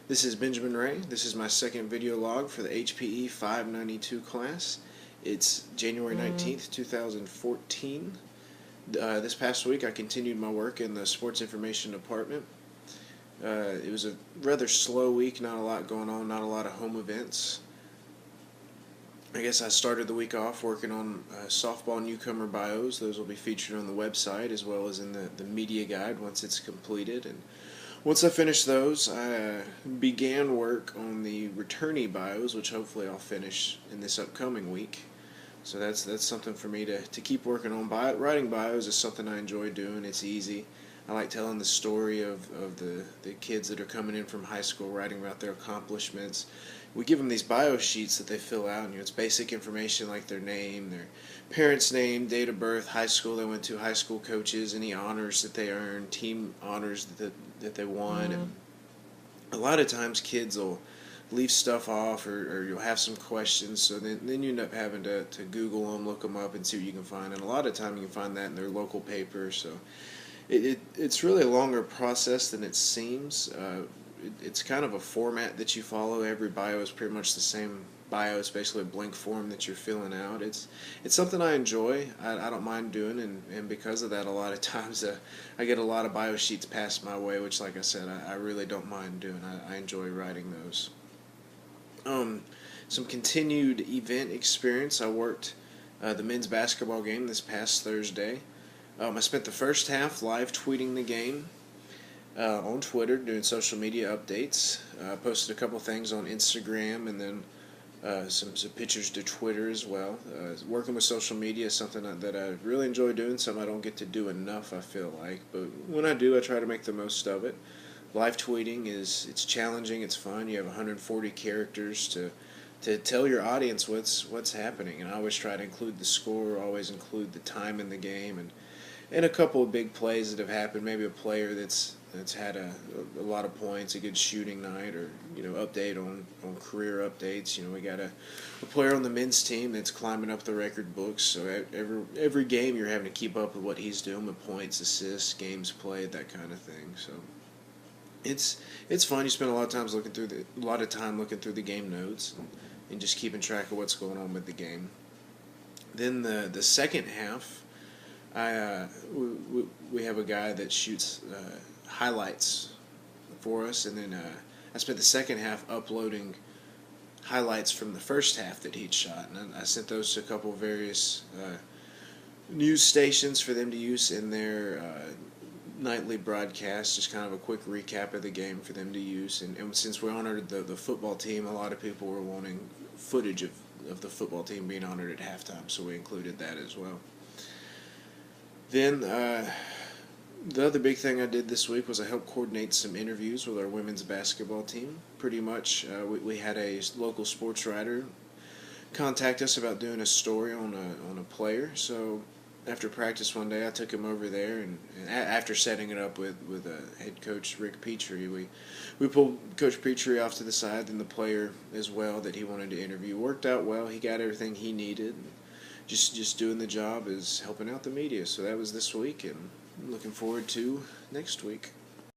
This is Benjamin Ray. This is my second video log for the HPE 592 class. It's January 19th, 2014. This past week I continued my work in the sports information department. It was a rather slow week, not a lot going on, not a lot of home events. I guess I started the week off working on softball newcomer bios. Those will be featured on the website as well as in the media guide once it's completed. And once I finished those, I began work on the returnee bios, which hopefully I'll finish in this upcoming week. So that's something for me to keep working on. Writing bios is something I enjoy doing. It's easy. I like telling the story of the kids that are coming in from high school, writing about their accomplishments. We give them these bio sheets that they fill out, and it's basic information like their name, their parents' name, date of birth, high school they went to, high school coaches, any honors that they earned, team honors that they won. And a lot of times kids will leave stuff off, or you'll have some questions, so then you end up having to Google them, look them up, and see what you can find. And a lot of time you can find that in their local paper, so it's really a longer process than it seems. It's kind of a format that you follow. Every bio is pretty much the same bio. It's basically a blank form that you're filling out. It's something I enjoy. I don't mind doing, and because of that, a lot of times I get a lot of bio sheets passed my way, which, like I said, I really don't mind doing. I enjoy writing those. Some continued event experience. I worked the men's basketball game this past Thursday. I spent the first half live tweeting the game on Twitter, doing social media updates. I posted a couple things on Instagram, and then some pictures to Twitter as well. Working with social media is something that I really enjoy doing, something I don't get to do enough, I feel like. But when I do, I try to make the most of it. Live tweeting it's challenging, it's fun. You have 140 characters to tell your audience what's happening, and I always try to include the score, always include the time in the game, and a couple of big plays that have happened. Maybe a player that's had a lot of points, a good shooting night, or update on career updates. We got a player on the men's team that's climbing up the record books. So every game you're having to keep up with what he's doing with points, assists, games played, that kind of thing. So it's fun. You spend a lot of time looking through the game notes and just keeping track of what's going on with the game. Then the second half, we have a guy that shoots highlights for us, and then I spent the second half uploading highlights from the first half that he'd shot, and I sent those to a couple of various news stations for them to use in their nightly broadcast, just kind of a quick recap of the game for them to use. And since we honored the football team, a lot of people were wanting footage of the football team being honored at halftime, so we included that as well. Then the other big thing I did this week was I helped coordinate some interviews with our women's basketball team. Pretty much, we had a local sports writer contact us about doing a story on a player. So after practice one day, I took him over there, and after setting it up with head coach Rick Petrie, we pulled Coach Petrie off to the side, and the player as well that he wanted to interview. Worked out well. He got everything he needed. Just doing the job is helping out the media. So that was this week, and I'm looking forward to next week.